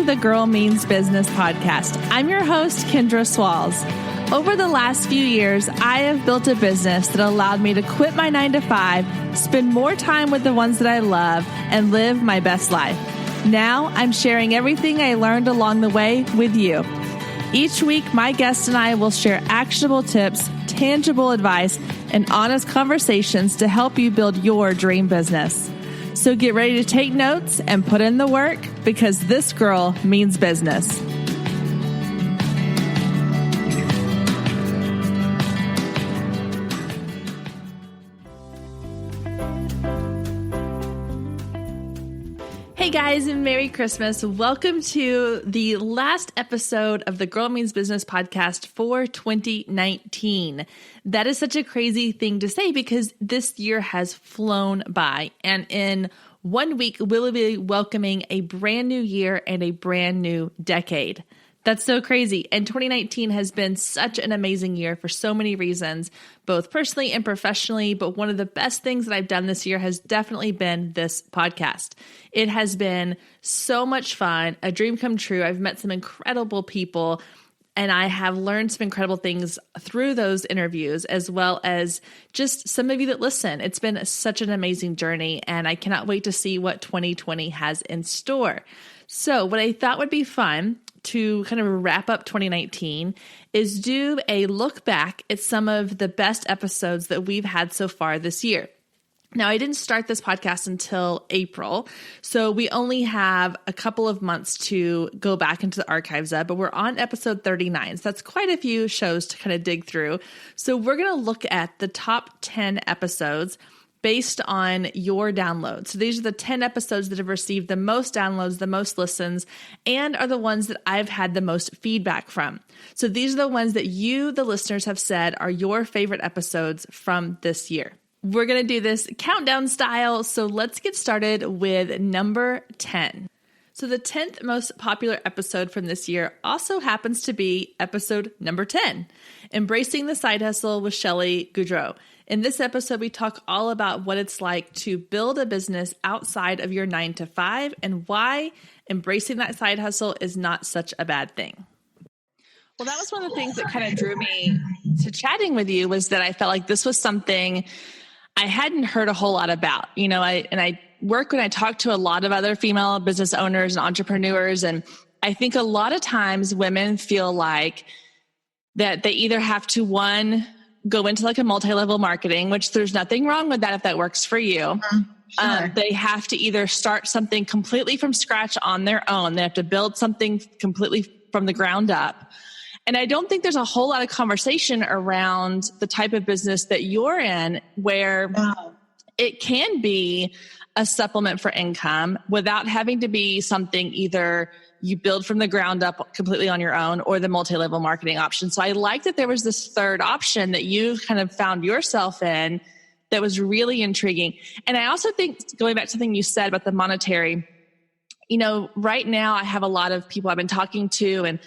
the Girl Means Business podcast. I'm your host, Kendra Swalls. Over the last few years, I have built a business that allowed me to quit my 9-to-5, spend more time with the ones that I love, and live my best life. Now, I'm sharing everything I learned along the way with you. Each week, my guest and I will share actionable tips, tangible advice, and honest conversations to help you build your dream business. So get ready to take notes and put in the work, because this girl means business. Hey guys, and Merry Christmas. Welcome to the last episode of the Girl Means Business podcast for 2019. That is such a crazy thing to say because this year has flown by, and in 1 week, we'll be welcoming a brand new year and a brand new decade. That's so crazy. And 2019 has been such an amazing year for so many reasons, both personally and professionally. But one of the best things that I've done this year has definitely been this podcast. It has been so much fun, a dream come true. I've met some incredible people, and I have learned some incredible things through those interviews, as well as just some of you that listen. It's been such an amazing journey, and I cannot wait to see what 2020 has in store. So what I thought would be fun to kind of wrap up 2019 is do a look back at some of the best episodes that we've had so far this year. Now, I didn't start this podcast until April, so we only have a couple of months to go back into the archives of, but we're on episode 39. So that's quite a few shows to kind of dig through. So we're going to look at the top 10 episodes based on your downloads. So these are the 10 episodes that have received the most downloads, the most listens, and are the ones that I've had the most feedback from. So these are the ones that you, the listeners, have said are your favorite episodes from this year. We're going to do this countdown style, so let's get started with number 10. So the 10th most popular episode from this year also happens to be episode number 10, Embracing the Side Hustle with Shelly Goudreau. In this episode, we talk all about what it's like to build a business outside of your 9-to-5 and why embracing that side hustle is not such a bad thing. Well, that was one of the things that kind of drew me to chatting with you, was that I felt like this was something I hadn't heard a whole lot about. You know, I work when I talk to a lot of other female business owners and entrepreneurs, and I think a lot of times women feel like that they either have to, one, go into like a multi-level marketing, which there's nothing wrong with that if that works for you. Sure. They have to either start something completely from scratch on their own. They have to build something completely from the ground up. And I don't think there's a whole lot of conversation around the type of business that you're in, where it can be a supplement for income without having to be something either you build from the ground up completely on your own or the multi-level marketing option. So I like that there was this third option that you kind of found yourself in that was really intriguing. And I also think, going back to something you said about the monetary, you know, right now I have a lot of people I've been talking to, and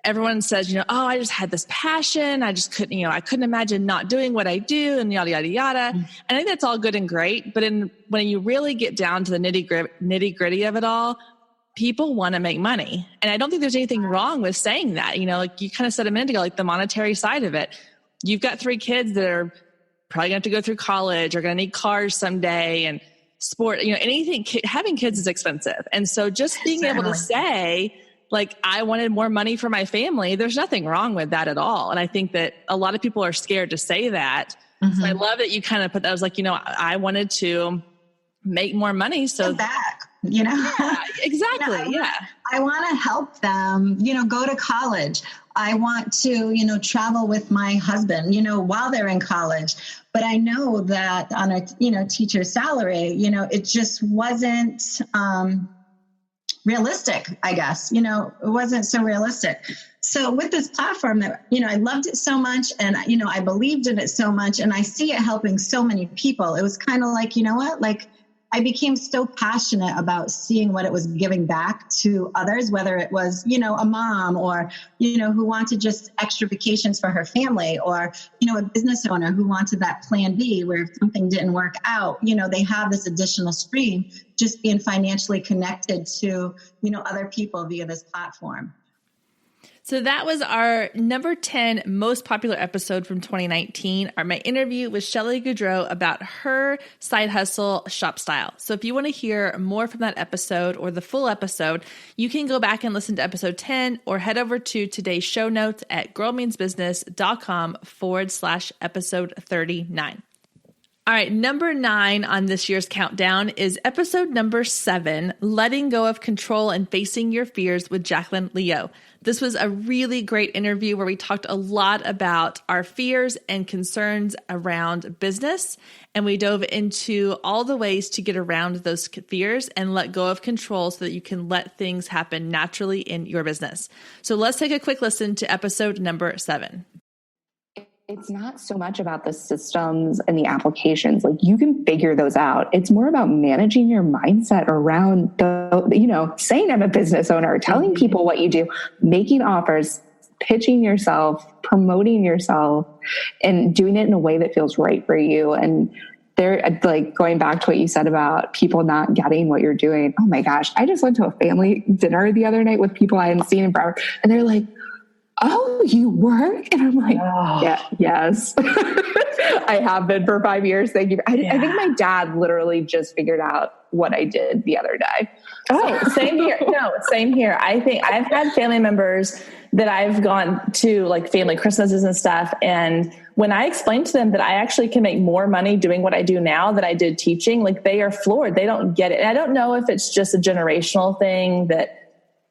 everyone says, you know, oh, I just had this passion. I just couldn't, I couldn't imagine not doing what I do, and yada, yada, yada. And I think that's all good and great. But when you really get down to the nitty gritty of it all, people want to make money. And I don't think there's anything wrong with saying that. You know, like you kind of said a minute ago, like the monetary side of it. You've got 3 kids that are probably going to have to go through college, or going to need cars someday, and sport, anything. Having kids is expensive. And so just being able to say, like, I wanted more money for my family, there's nothing wrong with that at all. And I think that a lot of people are scared to say that. Mm-hmm. So I love that you kind of put that. I was like, I wanted to make more money. So back, Yeah, exactly. I want to help them, go to college. I want to, travel with my husband, while they're in college. But I know that on a, teacher's salary, it just wasn't, realistic, I guess, it wasn't so realistic. So with this platform that, I loved it so much, and, I believed in it so much, and I see it helping so many people. It was kind of like, you know what, like, I became so passionate about seeing what it was giving back to others, whether it was, a mom or, who wanted just extra vacations for her family, or, a business owner who wanted that plan B where if something didn't work out, they have this additional stream, just being financially connected to, other people via this platform. So that was our number 10 most popular episode from 2019, my interview with Shelly Goudreau about her side hustle, Shop Style. So if you want to hear more from that episode or the full episode, you can go back and listen to episode 10 or head over to today's show notes at girlmeansbusiness.com/episode 39. All right, number 9 on this year's countdown is episode number 7, Letting Go of Control and Facing Your Fears with Jacqueline Leo. This was a really great interview where we talked a lot about our fears and concerns around business, and we dove into all the ways to get around those fears and let go of control so that you can let things happen naturally in your business. So let's take a quick listen to episode number 7. It's not so much about the systems and the applications. Like, you can figure those out. It's more about managing your mindset around saying I'm a business owner, telling people what you do, making offers, pitching yourself, promoting yourself, and doing it in a way that feels right for you. And they're like, going back to what you said about people not getting what you're doing. Oh my gosh. I just went to a family dinner the other night with people I hadn't seen in forever. And they're like, oh, you work? And I'm like, yeah, yes, I have been for 5 years. Thank you. I think my dad literally just figured out what I did the other day. Oh, same here. No, same here. I think I've had family members that I've gone to, like, family Christmases and stuff. And when I explained to them that I actually can make more money doing what I do now than I did teaching, like, they are floored. They don't get it. And I don't know if it's just a generational thing that,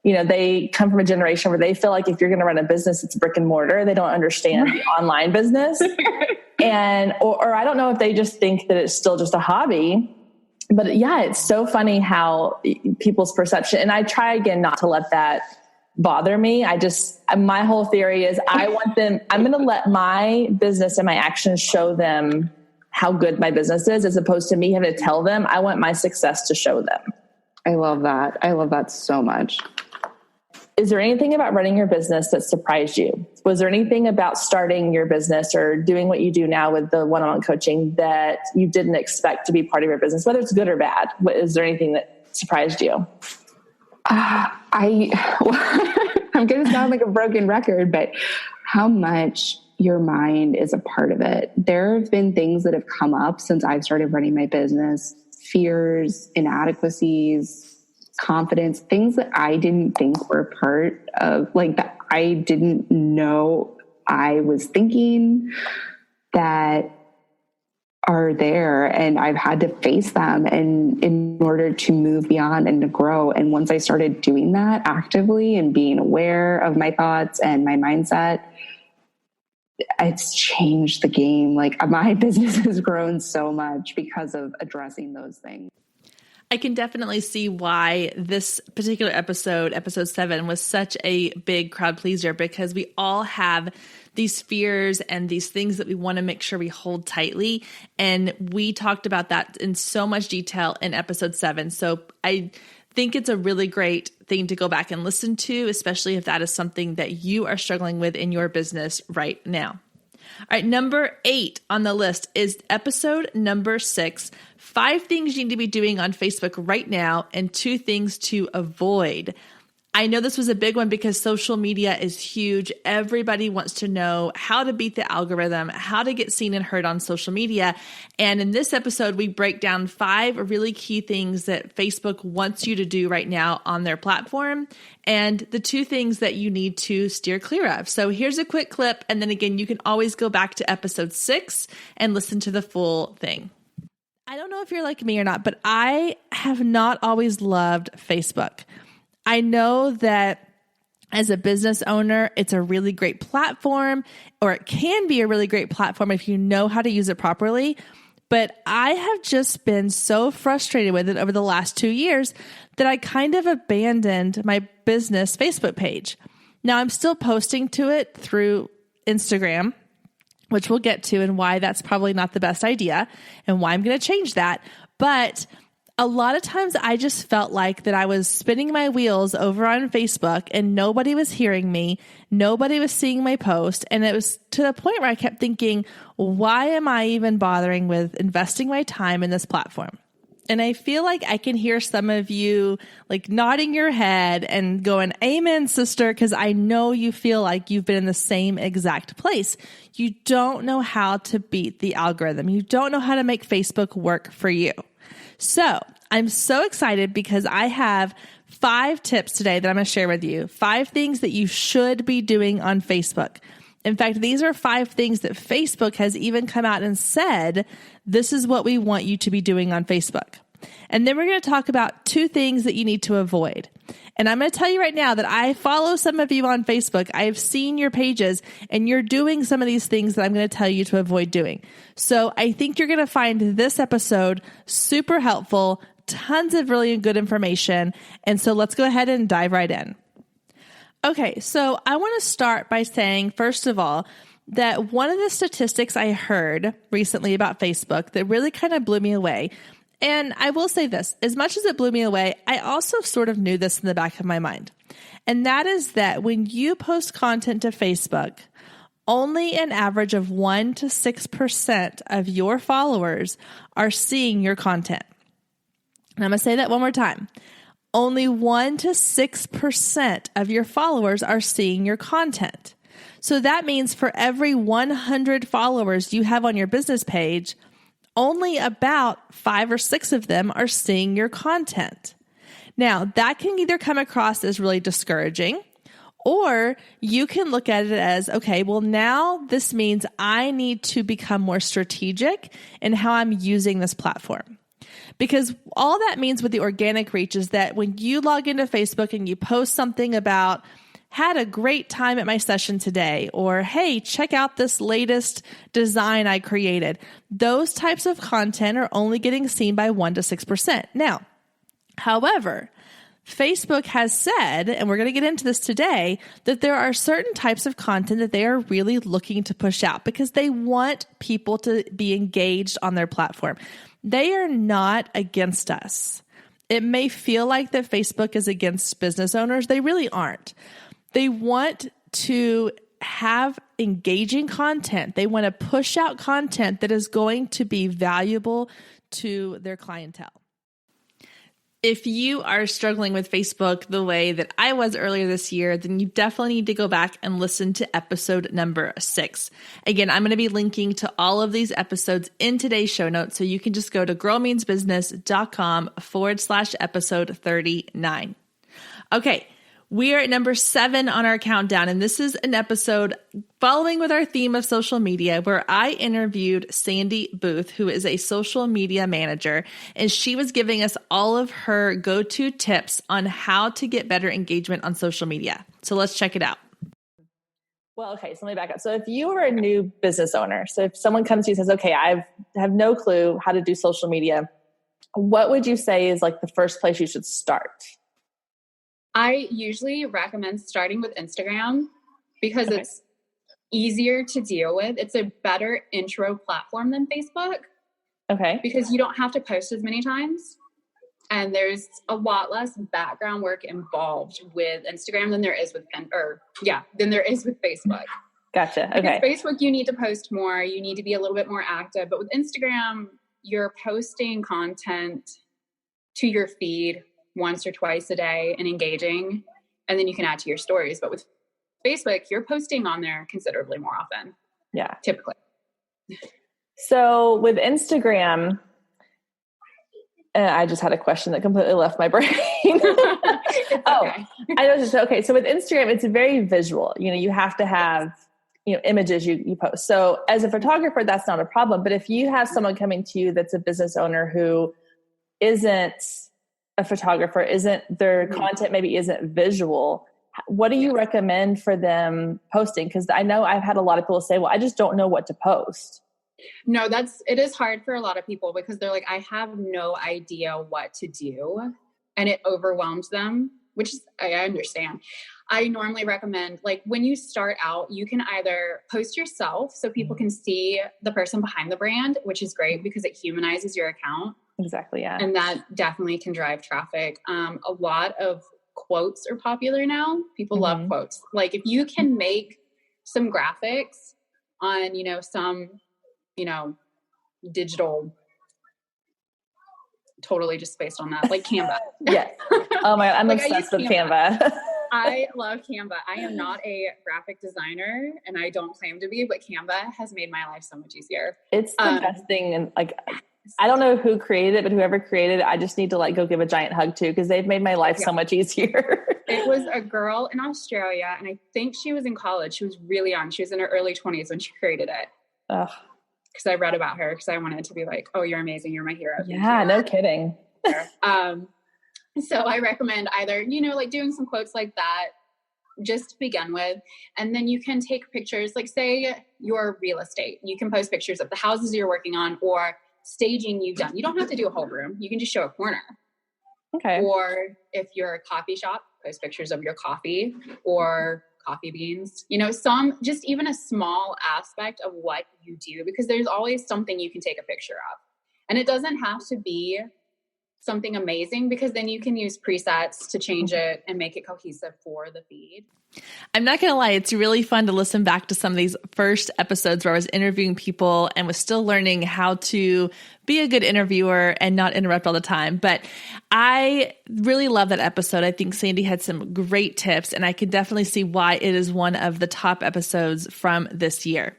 they come from a generation where they feel like if you're going to run a business, it's brick and mortar. They don't understand the online business. Or I don't know if they just think that it's still just a hobby. But yeah, it's so funny how people's perception, and I try again not to let that bother me. My whole theory is I'm going to let my business and my actions show them how good my business is, as opposed to me having to tell them. I want my success to show them. I love that. I love that so much. Is there anything about running your business that surprised you? Was there anything about starting your business or doing what you do now with the one-on-one coaching that you didn't expect to be part of your business, whether it's good or bad? Is there anything that surprised you? I'm going to sound like a broken record, but how much your mind is a part of it. There have been things that have come up since I've started running my business, fears, inadequacies, confidence, things that I didn't think were part of, like, that I didn't know I was thinking, that are there, and I've had to face them and in order to move beyond and to grow. And once I started doing that actively and being aware of my thoughts and my mindset, it's changed the game. Like, my business has grown so much because of addressing those things. I can definitely see why this particular episode 7, was such a big crowd pleaser, because we all have these fears and these things that we want to make sure we hold tightly. And we talked about that in so much detail in episode 7. So I think it's a really great thing to go back and listen to, especially if that is something that you are struggling with in your business right now. All right, number 8 on the list is episode number 6, 5 things you need to be doing on Facebook right now and 2 things to avoid. I know this was a big one because social media is huge. Everybody wants to know how to beat the algorithm, how to get seen and heard on social media. And in this episode, we break down 5 really key things that Facebook wants you to do right now on their platform, and the 2 things that you need to steer clear of. So here's a quick clip. And then again, you can always go back to episode 6 and listen to the full thing. I don't know if you're like me or not, but I have not always loved Facebook. I know that as a business owner, it's a really great platform, or it can be a really great platform if you know how to use it properly. But I have just been so frustrated with it over the last 2 years that I kind of abandoned my business Facebook page. Now I'm still posting to it through Instagram, which we'll get to, and why that's probably not the best idea and why I'm going to change that. But A lot of times I just felt like that I was spinning my wheels over on Facebook and nobody was hearing me. Nobody was seeing my post. And it was to the point where I kept thinking, why am I even bothering with investing my time in this platform? And I feel like I can hear some of you like nodding your head and going, amen, sister, because I know you feel like you've been in the same exact place. You don't know how to beat the algorithm. You don't know how to make Facebook work for you. So I'm so excited because I have 5 tips today that I'm going to share with you. 5 things that you should be doing on Facebook. In fact, these are 5 things that Facebook has even come out and said, this is what we want you to be doing on Facebook. And then we're going to talk about 2 things that you need to avoid. And I'm going to tell you right now that I follow some of you on Facebook. I've seen your pages and you're doing some of these things that I'm going to tell you to avoid doing. So I think you're going to find this episode super helpful, tons of really good information. And so let's go ahead and dive right in. Okay, so I want to start by saying, first of all, that one of the statistics I heard recently about Facebook that really kind of blew me away. And I will say this, as much as it blew me away, I also sort of knew this in the back of my mind. And that is that when you post content to Facebook, only an average of 1 to 6% of your followers are seeing your content. And I'm going to say that one more time. Only 1 to 6% of your followers are seeing your content. So that means for every 100 followers you have on your business page, only about 5 or 6 of them are seeing your content. Now, that can either come across as really discouraging, or you can look at it as, okay, well, now this means I need to become more strategic in how I'm using this platform. Because all that means with the organic reach is that when you log into Facebook and you post something about, had a great time at my session today, or hey, check out this latest design I created. Those types of content are only getting seen by 1 to 6%. Now, however, Facebook has said, and we're going to get into this today, that there are certain types of content that they are really looking to push out because they want people to be engaged on their platform. They are not against us. It may feel like that Facebook is against business owners. They really aren't. They want to have engaging content. They want to push out content that is going to be valuable to their clientele. If you are struggling with Facebook the way that I was earlier this year, then you definitely need to go back and listen to episode number 6. Again, I'm going to be linking to all of these episodes in today's show notes, so you can just go to girlmeansbusiness.com/episode 39. Okay. We are at number 7 on our countdown, and this is an episode following with our theme of social media where I interviewed Sandy Booth, who is a social media manager, and she was giving us all of her go-to tips on how to get better engagement on social media. So let's check it out. Well, okay, so let me back up. So if you are a new business owner, so if someone comes to you and says, okay, I have no clue how to do social media, what would you say is like the first place you should start? I usually recommend starting with Instagram because it's easier to deal with. It's a better intro platform than Facebook. Okay. Because you don't have to post as many times. And there's a lot less background work involved with Instagram than there is with Facebook. Gotcha. Okay. Because Facebook, you need to post more. You need to be a little bit more active. But with Instagram, you're posting content to your feed once or twice a day and engaging, and then you can add to your stories. But with Facebook, you're posting on there considerably more often. Yeah. Typically. So with Instagram, I just had a question that completely left my brain. It's okay. I know. Okay. So with Instagram, it's very visual. You have to have, images you post. So as a photographer, that's not a problem. But if you have someone coming to you that's a business owner who isn't a photographer, their content maybe isn't visual, what do you recommend for them posting? Because I know I've had a lot of people say, well, I just don't know what to post. No, it is hard for a lot of people because they're like, I have no idea what to do. And it overwhelms them, which is, I understand. I normally recommend, like, when you start out, you can either post yourself so people can see the person behind the brand, which is great because it humanizes your account. Exactly. Yeah. And that definitely can drive traffic. A lot of quotes are popular now. People love quotes. Like, if you can make some graphics on, some, digital, totally just based on that, like Canva. Yes. Oh my God, I'm like, obsessed with Canva. I love Canva. I am not a graphic designer and I don't claim to be, but Canva has made my life so much easier. It's the best thing. And like, I don't know who created it, but whoever created it, I just need to like go give a giant hug to, because they've made my life so much easier. It was a girl in Australia, and I think she was in college. She was really young. She was in her early 20s when she created it. Because I read about her, because I wanted to be like, oh, you're amazing. You're my hero. Yeah, no kidding. So I recommend either, like doing some quotes like that just to begin with. And then you can take pictures, like say your real estate. You can post pictures of the houses you're working on or staging you've done. You don't have to do a whole room. You can just show a corner. Okay. Or if you're a coffee shop, post pictures of your coffee or coffee beans, just even a small aspect of what you do, because there's always something you can take a picture of. And it doesn't have to be something amazing, because then you can use presets to change it and make it cohesive for the feed. I'm not going to lie. It's really fun to listen back to some of these first episodes where I was interviewing people and was still learning how to be a good interviewer and not interrupt all the time. But I really love that episode. I think Sandy had some great tips, and I can definitely see why it is one of the top episodes from this year.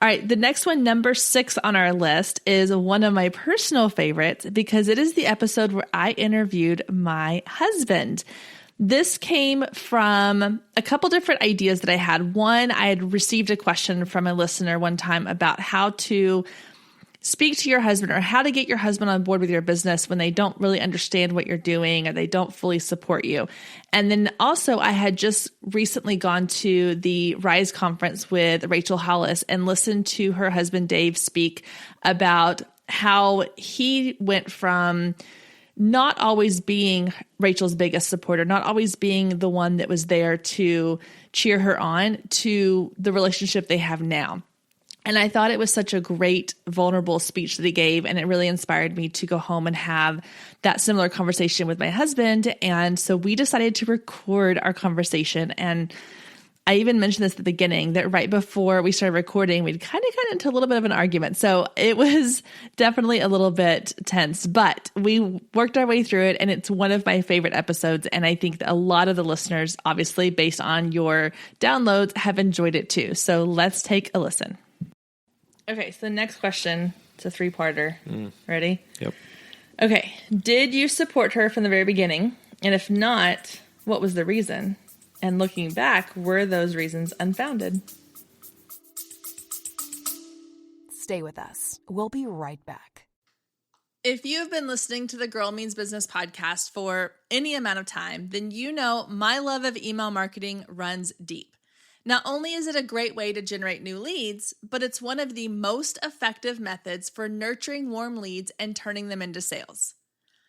All right, the next one, number 6 on our list, is one of my personal favorites because it is the episode where I interviewed my husband. This came from a couple different ideas that I had. One, I had received a question from a listener one time about how to speak to your husband or how to get your husband on board with your business when they don't really understand what you're doing or they don't fully support you. And then also I had just recently gone to the Rise conference with Rachel Hollis and listened to her husband, Dave, speak about how he went from not always being Rachel's biggest supporter, not always being the one that was there to cheer her on, to the relationship they have now. And I thought it was such a great, vulnerable speech that he gave, and it really inspired me to go home and have that similar conversation with my husband. And so we decided to record our conversation. And I even mentioned this at the beginning, that right before we started recording, we'd kind of got into a little bit of an argument. So it was definitely a little bit tense, but we worked our way through it, and it's one of my favorite episodes. And I think that a lot of the listeners, obviously based on your downloads, have enjoyed it too. So let's take a listen. Okay, so the next question, it's a 3-parter. Ready? Yep. Okay. Did you support her from the very beginning? And if not, what was the reason? And looking back, were those reasons unfounded? Stay with us. We'll be right back. If you've been listening to the Girl Means Business podcast for any amount of time, then you know my love of email marketing runs deep. Not only is it a great way to generate new leads, but it's one of the most effective methods for nurturing warm leads and turning them into sales.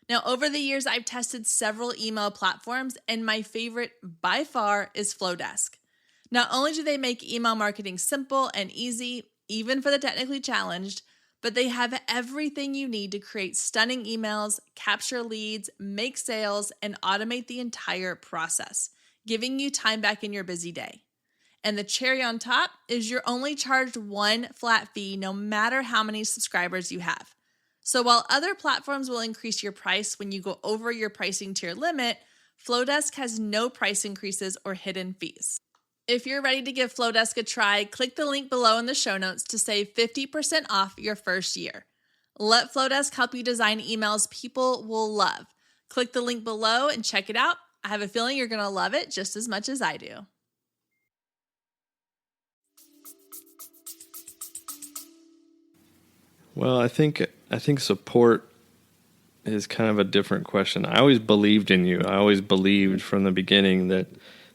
Now, over the years, I've tested several email platforms, and my favorite by far is Flowdesk. Not only do they make email marketing simple and easy, even for the technically challenged, but they have everything you need to create stunning emails, capture leads, make sales, and automate the entire process, giving you time back in your busy day. And the cherry on top is you're only charged one flat fee no matter how many subscribers you have. So while other platforms will increase your price when you go over your pricing tier limit, Flowdesk has no price increases or hidden fees. If you're ready to give Flowdesk a try, click the link below in the show notes to save 50% off your first year. Let Flowdesk help you design emails people will love. Click the link below and check it out. I have a feeling you're going to love it just as much as I do. Well, I think support is kind of a different question. I always believed in you. I always believed from the beginning that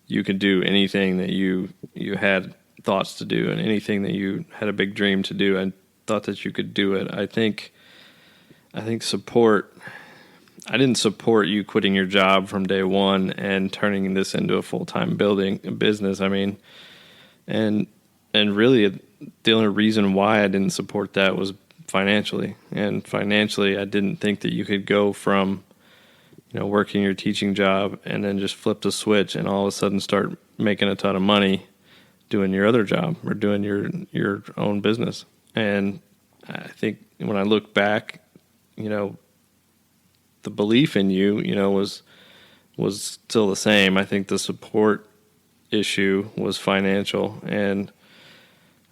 you could do anything that you had thoughts to do, and anything that you had a big dream to do. I thought that you could do it. I think support I didn't support you quitting your job from day one and turning this into a full-time business. I mean, and really the only reason why I didn't support that was financially. And financially, I didn't think that you could go from, working your teaching job and then just flip the switch and all of a sudden start making a ton of money doing your other job or doing your own business. And I think when I look back, the belief in you, was still the same. I think the support issue was financial, and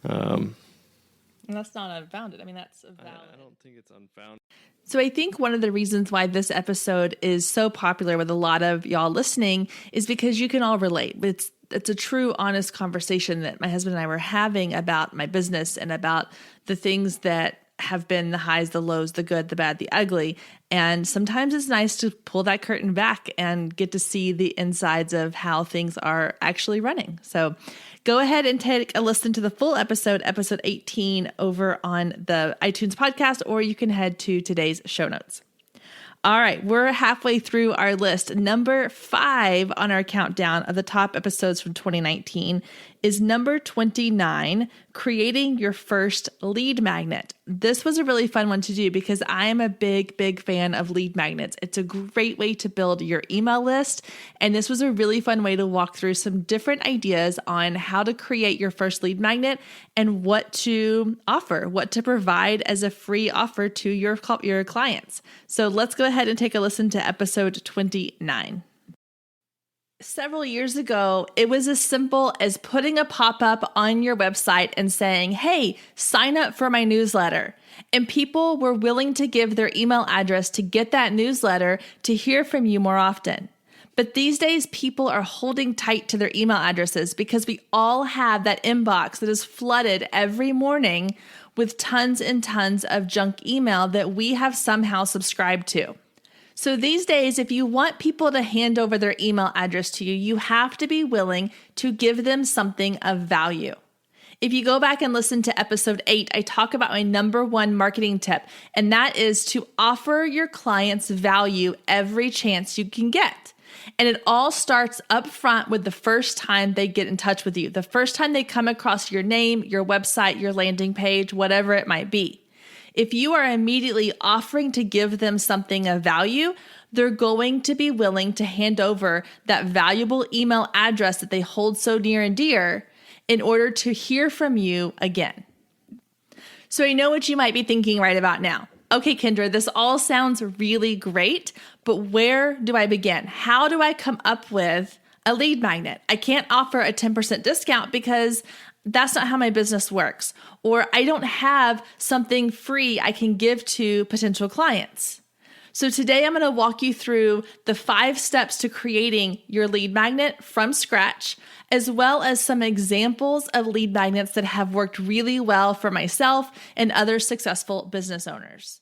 that's not unfounded. I mean, that's valid. I don't think it's unfounded. So I think one of the reasons why this episode is so popular with a lot of y'all listening is because you can all relate. It's a true, honest conversation that my husband and I were having about my business and about the things that have been the highs, the lows, the good, the bad, the ugly. And sometimes it's nice to pull that curtain back and get to see the insides of how things are actually running. So go ahead and take a listen to the full episode 18, over on the iTunes podcast, or you can head to today's show notes. All right, we're halfway through our list. Number 5 on our countdown of the top episodes from 2019 is number 29, creating your first lead magnet. This was a really fun one to do because I am a big fan of lead magnets. It's a great way to build your email list. And this was a really fun way to walk through some different ideas on how to create your first lead magnet and what to offer, what to provide as a free offer to your clients. So let's go ahead and take a listen to episode 29. Several years ago, it was as simple as putting a pop-up on your website and saying, hey, sign up for my newsletter. And people were willing to give their email address to get that newsletter to hear from you more often. But these days, people are holding tight to their email addresses because we all have that inbox that is flooded every morning with tons and tons of junk email that we have somehow subscribed to. So these days, if you want people to hand over their email address to you, you have to be willing to give them something of value. If you go back and listen to episode 8, I talk about my number 1 marketing tip, and that is to offer your clients value every chance you can get. And it all starts up front with the first time they get in touch with you, the first time they come across your name, your website, your landing page, whatever it might be. If you are immediately offering to give them something of value, they're going to be willing to hand over that valuable email address that they hold so near and dear in order to hear from you again. So I know what you might be thinking right about now. Okay, Kendra, this all sounds really great, but where do I begin? How do I come up with a lead magnet? I can't offer a 10% discount because that's not how my business works. Or I don't have something free I can give to potential clients. So today I'm going to walk you through the 5 steps to creating your lead magnet from scratch, as well as some examples of lead magnets that have worked really well for myself and other successful business owners.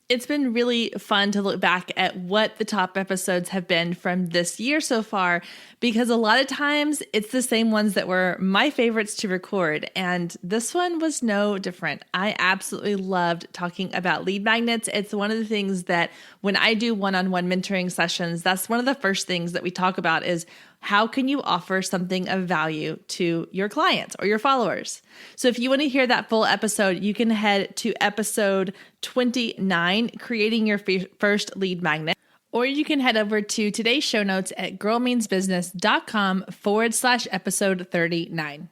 It's been really fun to look back at what the top episodes have been from this year so far, because a lot of times it's the same ones that were my favorites to record. And this one was no different. I absolutely loved talking about lead magnets. It's one of the things that when I do one-on-one mentoring sessions, that's one of the first things that we talk about is how can you offer something of value to your clients or your followers? So if you want to hear that full episode, you can head to episode 29, creating your first lead magnet, or you can head over to today's show notes at girlmeansbusiness.com/episode 39.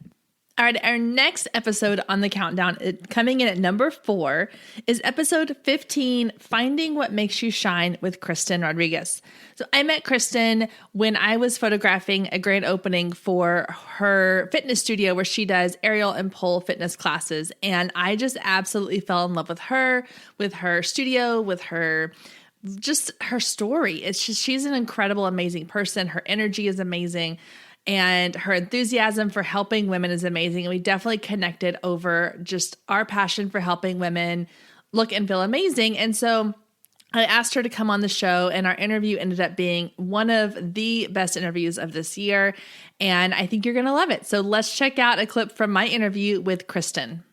All right, our next episode on the countdown, coming in at number 4, is episode 15, Finding What Makes You Shine with Kristen Rodriguez. So I met Kristen when I was photographing a grand opening for her fitness studio where she does aerial and pole fitness classes. And I just absolutely fell in love with her studio, with her just her story. It's just, she's an incredible, amazing person. Her energy is amazing. And her enthusiasm for helping women is amazing. And we definitely connected over just our passion for helping women look and feel amazing. And so I asked her to come on the show, and our interview ended up being one of the best interviews of this year. And I think you're going to love it. So let's check out a clip from my interview with Kristen.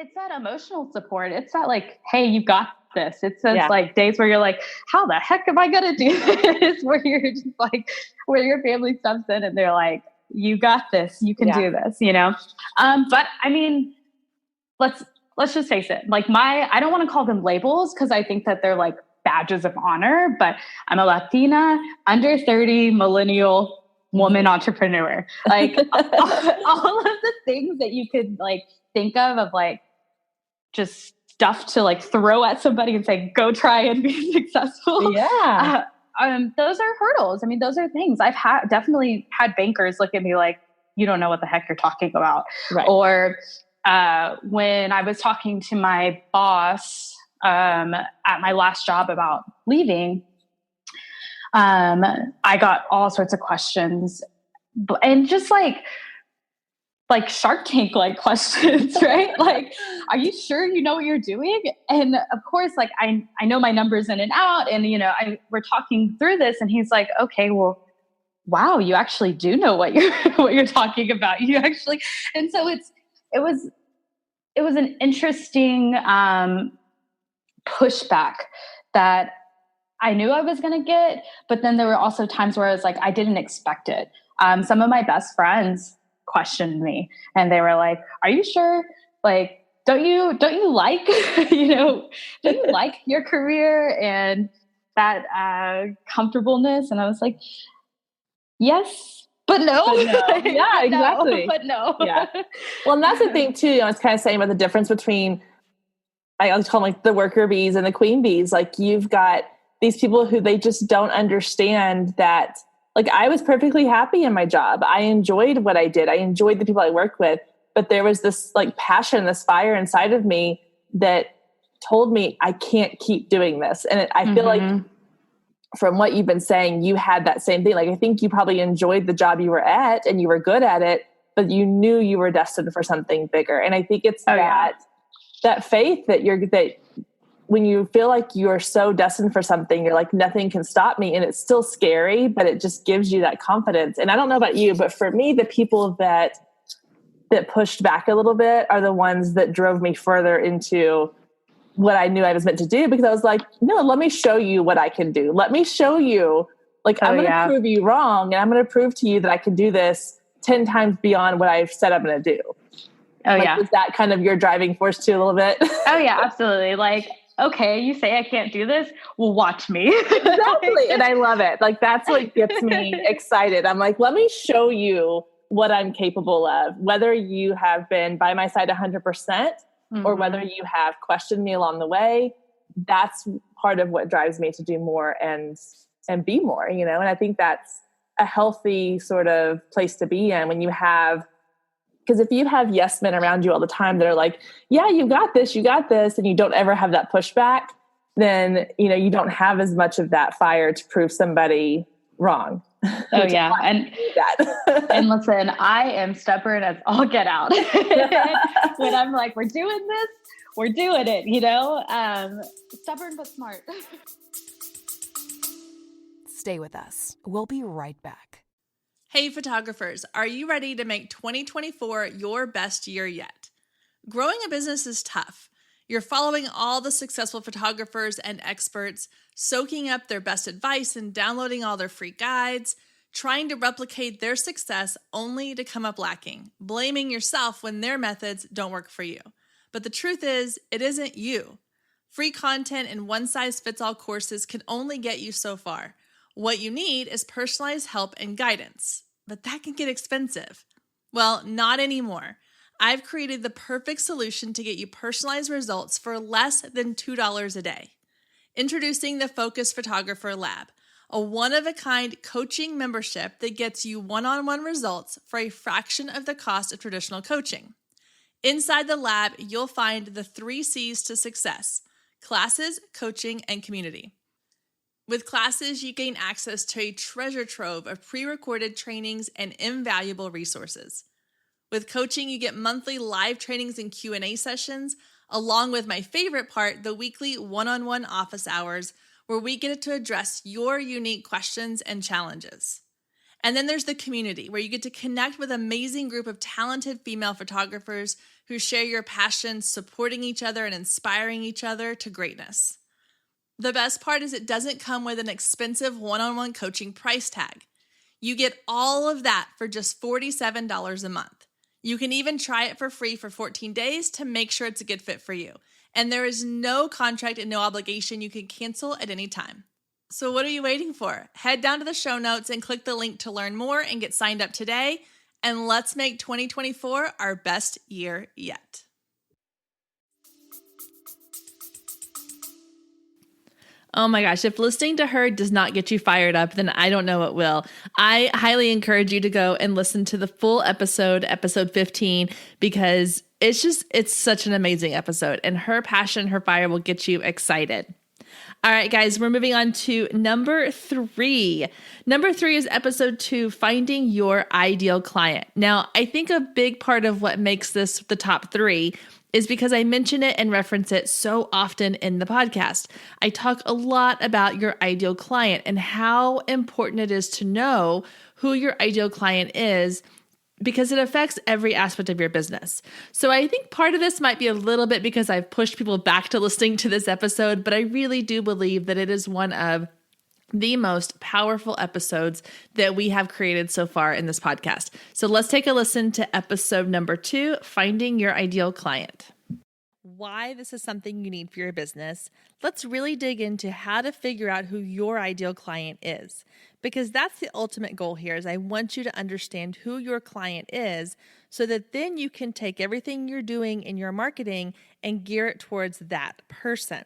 It's that emotional support. It's that like, hey, you got this. It's those like days where you're like, how the heck am I going to do this? Where you're just like, where your family steps in and they're like, you got this, you can do this, you know? But I mean, let's just face it. Like I don't want to call them labels because I think that they're like badges of honor, but I'm a Latina, under 30 millennial woman entrepreneur. Like all of the things that you could like think of like just stuff to like throw at somebody and say, go try and be successful. Yeah. Those are hurdles. I mean, those are things I've definitely had bankers look at me like, you don't know what the heck you're talking about. Right. Or when I was talking to my boss at my last job about leaving, I got all sorts of questions and just like Shark Tank like questions, right? Like, are you sure you know what you're doing? And of course, like I know my numbers in and out, and you know, we're talking through this, and he's like, okay, well, wow, you actually do know what you're talking about. You actually, and so it was an interesting pushback that I knew I was going to get, but then there were also times where I was like, I didn't expect it. Some of my best friends questioned me and they were like, are you sure? Like, don't you like, don't you like your career and that comfortableness? And I was like, yes, but no. Yeah, exactly. But no. Yeah. Well, and that's the thing too. I was kind of saying about the difference between, I always call them like the worker bees and the queen bees. Like you've got these people who they just don't understand that. Like I was perfectly happy in my job. I enjoyed what I did. I enjoyed the people I worked with, but there was this like passion, this fire inside of me that told me I can't keep doing this. And I feel like from what you've been saying, you had that same thing. Like, I think you probably enjoyed the job you were at and you were good at it, but you knew you were destined for something bigger. And I think it's that faith that when you feel like you're so destined for something, you're like, nothing can stop me. And it's still scary, but it just gives you that confidence. And I don't know about you, but for me, the people that pushed back a little bit are the ones that drove me further into what I knew I was meant to do, because I was like, no, let me show you what I can do. Let me show you, like, I'm going to prove you wrong. And I'm going to prove to you that I can do this 10 times beyond what I've said I'm going to do. Is that kind of your driving force too a little bit? Oh yeah, absolutely. Like, okay, you say I can't do this? Well, watch me. Exactly. And I love it. Like, that's what gets me excited. I'm like, let me show you what I'm capable of, whether you have been by my side 100% or whether you have questioned me along the way. That's part of what drives me to do more and be more, And I think that's a healthy sort of place to be in when you have, because if you have yes men around you all the time that are like, yeah, you got this, and you don't ever have that pushback, then, you don't have as much of that fire to prove somebody wrong. Oh yeah. And listen, I am stubborn as all get out. When I'm like, we're doing this, we're doing it, stubborn, but smart. Stay with us. We'll be right back. Hey photographers, are you ready to make 2024 your best year yet? Growing a business is tough. You're following all the successful photographers and experts, soaking up their best advice and downloading all their free guides, trying to replicate their success only to come up lacking, blaming yourself when their methods don't work for you. But the truth is, it isn't you. Free content and one-size-fits-all courses can only get you so far. What you need is personalized help and guidance, but that can get expensive. Well, not anymore. I've created the perfect solution to get you personalized results for less than $2 a day. Introducing the Focus Photographer Lab, a one-of-a-kind coaching membership that gets you one-on-one results for a fraction of the cost of traditional coaching. Inside the lab, you'll find the 3 C's to success: classes, coaching, and community. With classes, you gain access to a treasure trove of pre-recorded trainings and invaluable resources. With coaching, you get monthly live trainings and Q&A sessions, along with my favorite part, the weekly one-on-one office hours, where we get to address your unique questions and challenges. And then there's the community, where you get to connect with an amazing group of talented female photographers who share your passion, supporting each other and inspiring each other to greatness. The best part is it doesn't come with an expensive one-on-one coaching price tag. You get all of that for just $47 a month. You can even try it for free for 14 days to make sure it's a good fit for you. And there is no contract and no obligation. You can cancel at any time. So what are you waiting for? Head down to the show notes and click the link to learn more and get signed up today. And let's make 2024 our best year yet. Oh my gosh, if listening to her does not get you fired up, then I don't know what will. I highly encourage you to go and listen to the full episode 15, because it's such an amazing episode, and her passion, her fire will get you excited. All right, guys, we're moving on to number 3. Number 3 is episode 2, finding your ideal client. Now, I think a big part of what makes this the top 3 is because I mention it and reference it so often in the podcast. I talk a lot about your ideal client and how important it is to know who your ideal client is, because it affects every aspect of your business. So I think part of this might be a little bit because I've pushed people back to listening to this episode, but I really do believe that it is one of the most powerful episodes that we have created so far in this podcast. So let's take a listen to episode number 2, Finding Your Ideal Client. Why this is something you need for your business. Let's really dig into how to figure out who your ideal client is, because that's the ultimate goal here. Is I want you to understand who your client is so that then you can take everything you're doing in your marketing and gear it towards that person.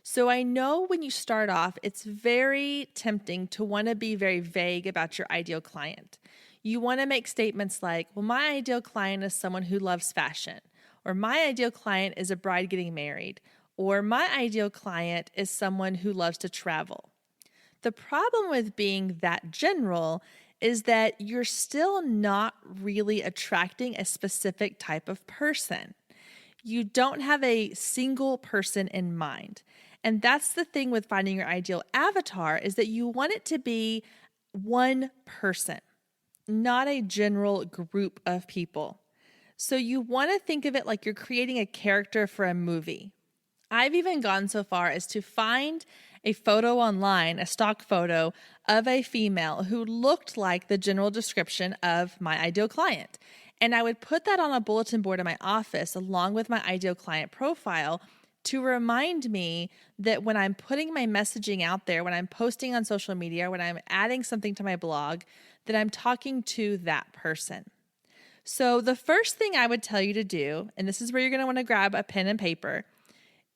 So I know when you start off, it's very tempting to want to be very vague about your ideal client. You want to make statements like, well, my ideal client is someone who loves fashion, or my ideal client is a bride getting married, or my ideal client is someone who loves to travel. The problem with being that general is that you're still not really attracting a specific type of person. You don't have a single person in mind. And that's the thing with finding your ideal avatar, is that you want it to be one person, not a general group of people. So you want to think of it like you're creating a character for a movie. I've even gone so far as to find a photo online, a stock photo of a female who looked like the general description of my ideal client. And I would put that on a bulletin board in my office along with my ideal client profile to remind me that when I'm putting my messaging out there, when I'm posting on social media, when I'm adding something to my blog, that I'm talking to that person. So the first thing I would tell you to do, and this is where you're going to want to grab a pen and paper,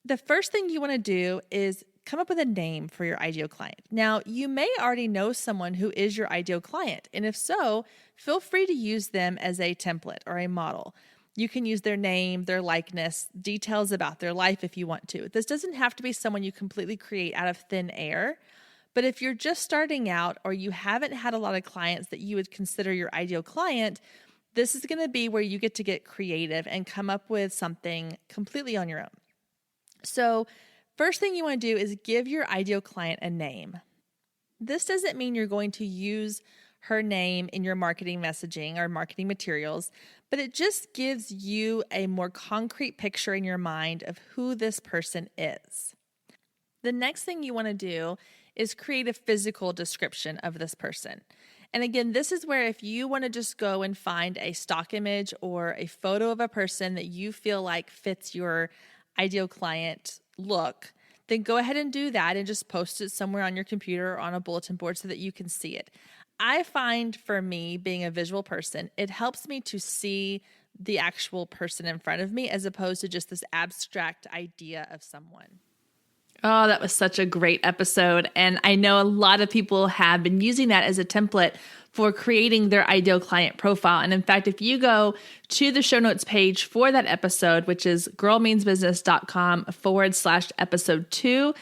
the first thing you want to do is come up with a name for your ideal client. Now, you may already know someone who is your ideal client, and if so, feel free to use them as a template or a model. You can use their name, their likeness, details about their life if you want to. This doesn't have to be someone you completely create out of thin air, but if you're just starting out or you haven't had a lot of clients that you would consider your ideal client, this is going to be where you get creative and come up with something completely on your own. So first thing you want to do is give your ideal client a name. This doesn't mean you're going to use her name in your marketing messaging or marketing materials, but it just gives you a more concrete picture in your mind of who this person is. The next thing you want to do is create a physical description of this person. And again, this is where if you want to just go and find a stock image or a photo of a person that you feel like fits your ideal client look, then go ahead and do that and just post it somewhere on your computer or on a bulletin board so that you can see it. I find for me, being a visual person, it helps me to see the actual person in front of me as opposed to just this abstract idea of someone. Oh, that was such a great episode. And I know a lot of people have been using that as a template for creating their ideal client profile. And in fact, if you go to the show notes page for that episode, which is girlmeansbusiness.com/episode 2,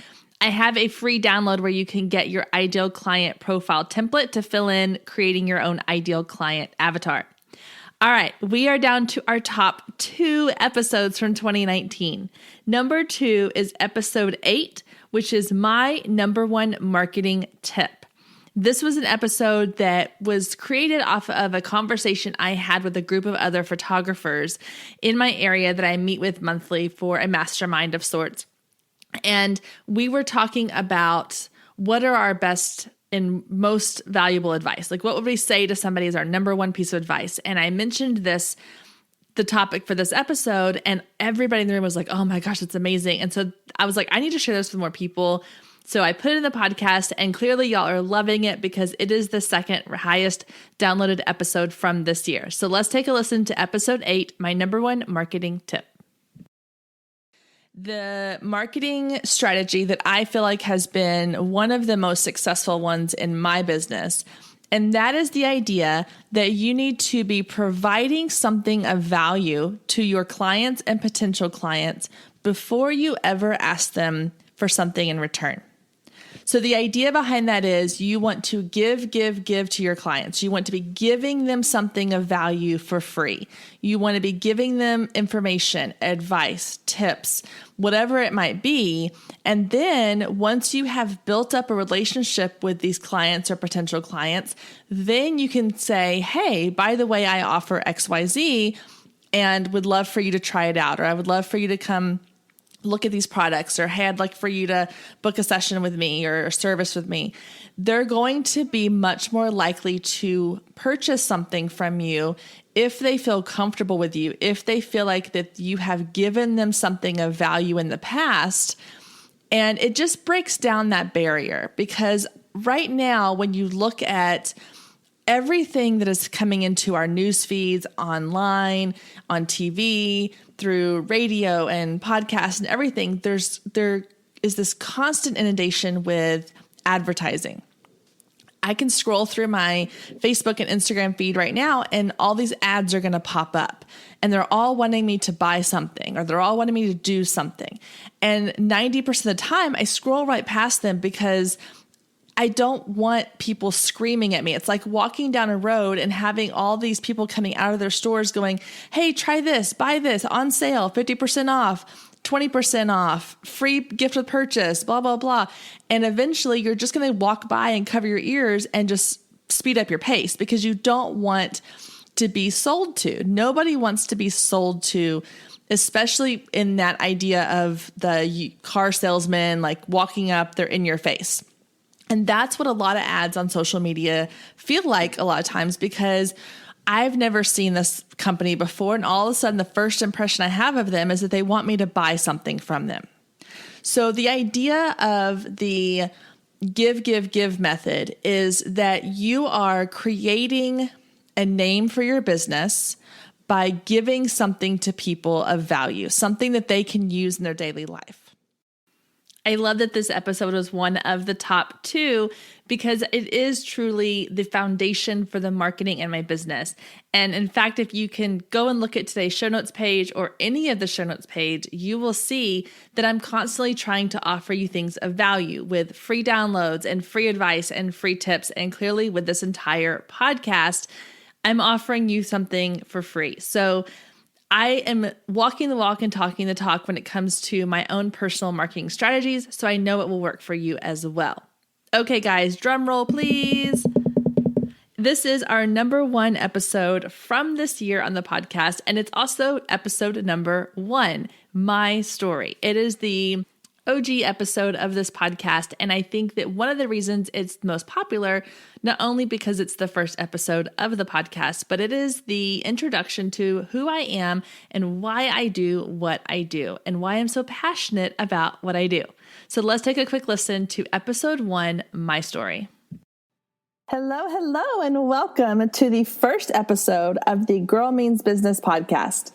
I have a free download where you can get your ideal client profile template to fill in creating your own ideal client avatar. All right, we are down to our top 2 episodes from 2019. Number 2 is episode 8, which is my number 1 marketing tip. This was an episode that was created off of a conversation I had with a group of other photographers in my area that I meet with monthly for a mastermind of sorts. And we were talking about what are our best and most valuable advice. Like, what would we say to somebody is our number one piece of advice? And I mentioned the topic for this episode, and everybody in the room was like, oh my gosh, it's amazing. And so I was like, I need to share this with more people. So I put it in the podcast, and clearly y'all are loving it because it is the second highest downloaded episode from this year. So let's take a listen to episode 8, my number one marketing tip. The marketing strategy that I feel like has been one of the most successful ones in my business, and that is the idea that you need to be providing something of value to your clients and potential clients before you ever ask them for something in return. So the idea behind that is you want to give to your clients. You want to be giving them something of value for free. You want to be giving them information, advice, tips, whatever it might be. And then once you have built up a relationship with these clients or potential clients, then you can say, hey, by the way, I offer XYZ and would love for you to try it out, or I would love for you to come look at these products, or hey, I'd like for you to book a session with me or a service with me. They're going to be much more likely to purchase something from you if they feel comfortable with you, if they feel like that you have given them something of value in the past. And it just breaks down that barrier, because right now, when you look at everything that is coming into our news feeds online, on TV, through radio and podcasts and everything, there is this constant inundation with advertising. I can scroll through my Facebook and Instagram feed right now, and all these ads are going to pop up, and they're all wanting me to buy something, or they're all wanting me to do something. And 90% of the time I scroll right past them because I don't want people screaming at me. It's like walking down a road and having all these people coming out of their stores going, hey, try this, buy this, on sale, 50% off, 20% off, free gift with purchase, blah, blah, blah. And eventually you're just going to walk by and cover your ears and just speed up your pace, because you don't want to be sold to. Nobody wants to be sold to, especially in that idea of the car salesman, like walking up, they're in your face. And that's what a lot of ads on social media feel like a lot of times, because I've never seen this company before. And all of a sudden, the first impression I have of them is that they want me to buy something from them. So the idea of the give method is that you are creating a name for your business by giving something to people of value, something that they can use in their daily life. I love that this episode was one of the top 2 because it is truly the foundation for the marketing in my business. And in fact, if you can go and look at today's show notes page or any of the show notes page, you will see that I'm constantly trying to offer you things of value with free downloads and free advice and free tips. And clearly with this entire podcast, I'm offering you something for free. So I am walking the walk and talking the talk when it comes to my own personal marketing strategies, so I know it will work for you as well. Okay, guys, drum roll, please. This is our number 1 episode from this year on the podcast, and it's also episode number 1, my story. It is the OG episode of this podcast, and I think that one of the reasons it's the most popular, not only because it's the first episode of the podcast, but it is the introduction to who I am and why I do what I do and why I'm so passionate about what I do. So let's take a quick listen to episode 1, my story. Hello, and welcome to the first episode of the Girl Means Business podcast.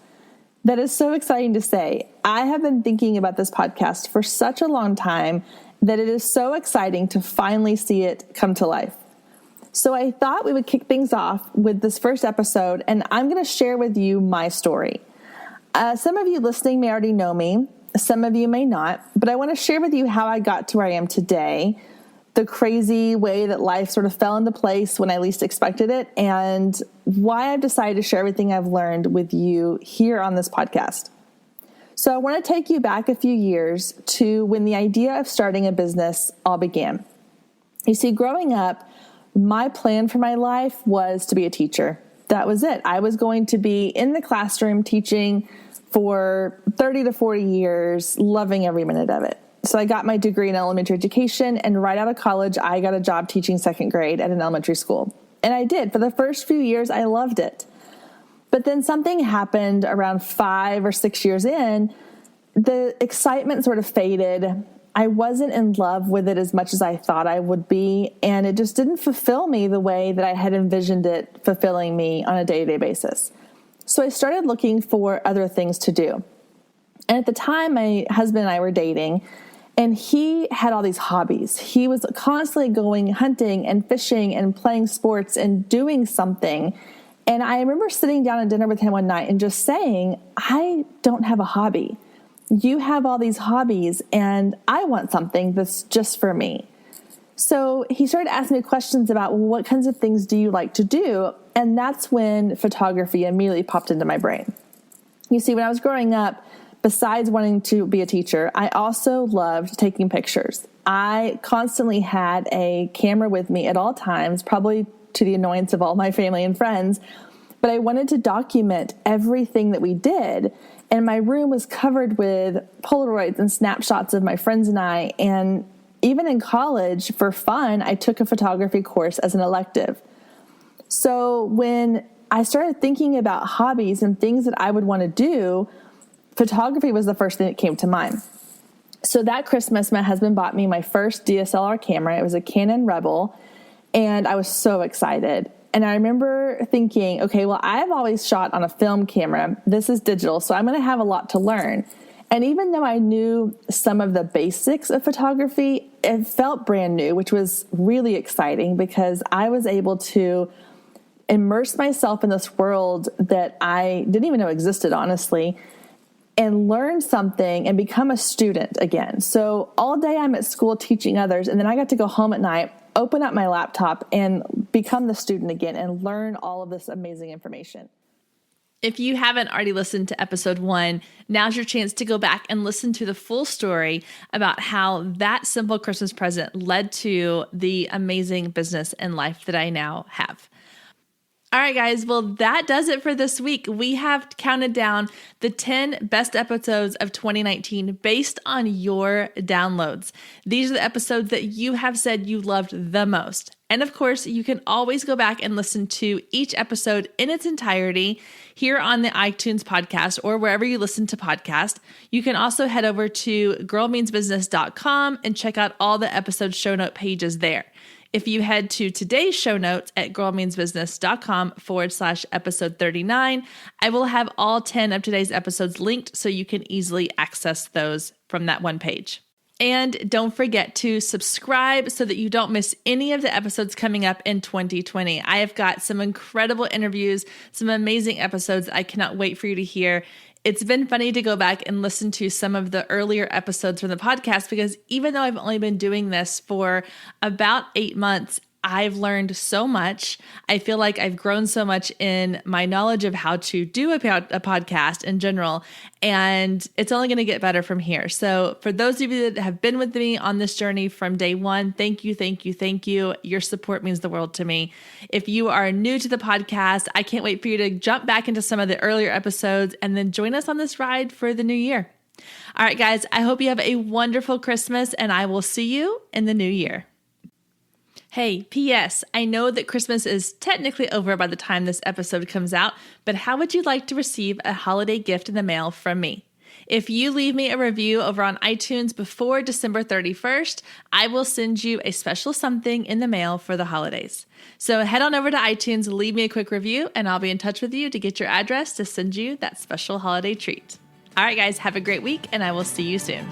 That is so exciting to say. I have been thinking about this podcast for such a long time that it is so exciting to finally see it come to life. So I thought we would kick things off with this first episode, and I'm going to share with you my story. Some of you listening may already know me. Some of you may not, but I want to share with you how I got to where I am today, the crazy way that life sort of fell into place when I least expected it, and why I've decided to share everything I've learned with you here on this podcast. So I want to take you back a few years to when the idea of starting a business all began. You see, growing up, my plan for my life was to be a teacher. That was it. I was going to be in the classroom teaching for 30 to 40 years, loving every minute of it. So I got my degree in elementary education, and right out of college, I got a job teaching second grade at an elementary school. And I did. For the first few years, I loved it. But then something happened around 5 or 6 years in. The excitement sort of faded. I wasn't in love with it as much as I thought I would be, and it just didn't fulfill me the way that I had envisioned it fulfilling me on a day-to-day basis. So I started looking for other things to do. And at the time, my husband and I were dating, and he had all these hobbies. He was constantly going hunting and fishing and playing sports and doing something. And I remember sitting down at dinner with him one night and just saying, I don't have a hobby. You have all these hobbies, and I want something that's just for me. So he started asking me questions about, well, what kinds of things do you like to do? And that's when photography immediately popped into my brain. You see, when I was growing up, besides wanting to be a teacher, I also loved taking pictures. I constantly had a camera with me at all times, probably to the annoyance of all my family and friends, but I wanted to document everything that we did. And my room was covered with Polaroids and snapshots of my friends and I. And even in college, for fun, I took a photography course as an elective. So when I started thinking about hobbies and things that I would want to do, photography was the first thing that came to mind. So that Christmas, my husband bought me my first DSLR camera. It was a Canon Rebel, and I was so excited. And I remember thinking, okay, well, I've always shot on a film camera. This is digital, so I'm going to have a lot to learn. And even though I knew some of the basics of photography, it felt brand new, which was really exciting because I was able to immerse myself in this world that I didn't even know existed, honestly, and learn something and become a student again. So all day I'm at school teaching others, and then I got to go home at night, open up my laptop, and become the student again and learn all of this amazing information. If you haven't already listened to episode 1, now's your chance to go back and listen to the full story about how that simple Christmas present led to the amazing business and life that I now have. All right, guys. Well, that does it for this week. We have counted down the 10 best episodes of 2019 based on your downloads. These are the episodes that you have said you loved the most. And of course, you can always go back and listen to each episode in its entirety here on the iTunes podcast or wherever you listen to podcasts. You can also head over to girlmeansbusiness.com and check out all the episode show note pages there. If you head to today's show notes at girlmeansbusiness.com/episode 39, I will have all 10 of today's episodes linked so you can easily access those from that one page. And don't forget to subscribe so that you don't miss any of the episodes coming up in 2020. I have got some incredible interviews, some amazing episodes I cannot wait for you to hear. It's been funny to go back and listen to some of the earlier episodes from the podcast because even though I've only been doing this for about 8 months, I've learned so much. I feel like I've grown so much in my knowledge of how to do a podcast in general, and it's only going to get better from here. So for those of you that have been with me on this journey from day one, thank you, thank you, thank you. Your support means the world to me. If you are new to the podcast, I can't wait for you to jump back into some of the earlier episodes and then join us on this ride for the new year. All right, guys, I hope you have a wonderful Christmas, and I will see you in the new year. Hey, P.S. I know that Christmas is technically over by the time this episode comes out, but how would you like to receive a holiday gift in the mail from me? If you leave me a review over on iTunes before December 31st, I will send you a special something in the mail for the holidays. So head on over to iTunes, leave me a quick review, and I'll be in touch with you to get your address to send you that special holiday treat. All right, guys, have a great week, and I will see you soon.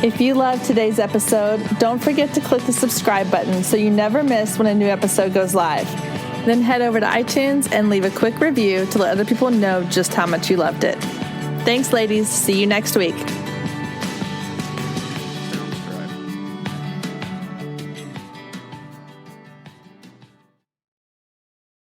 If you loved today's episode, don't forget to click the subscribe button so you never miss when a new episode goes live. Then head over to iTunes and leave a quick review to let other people know just how much you loved it. Thanks, ladies. See you next week.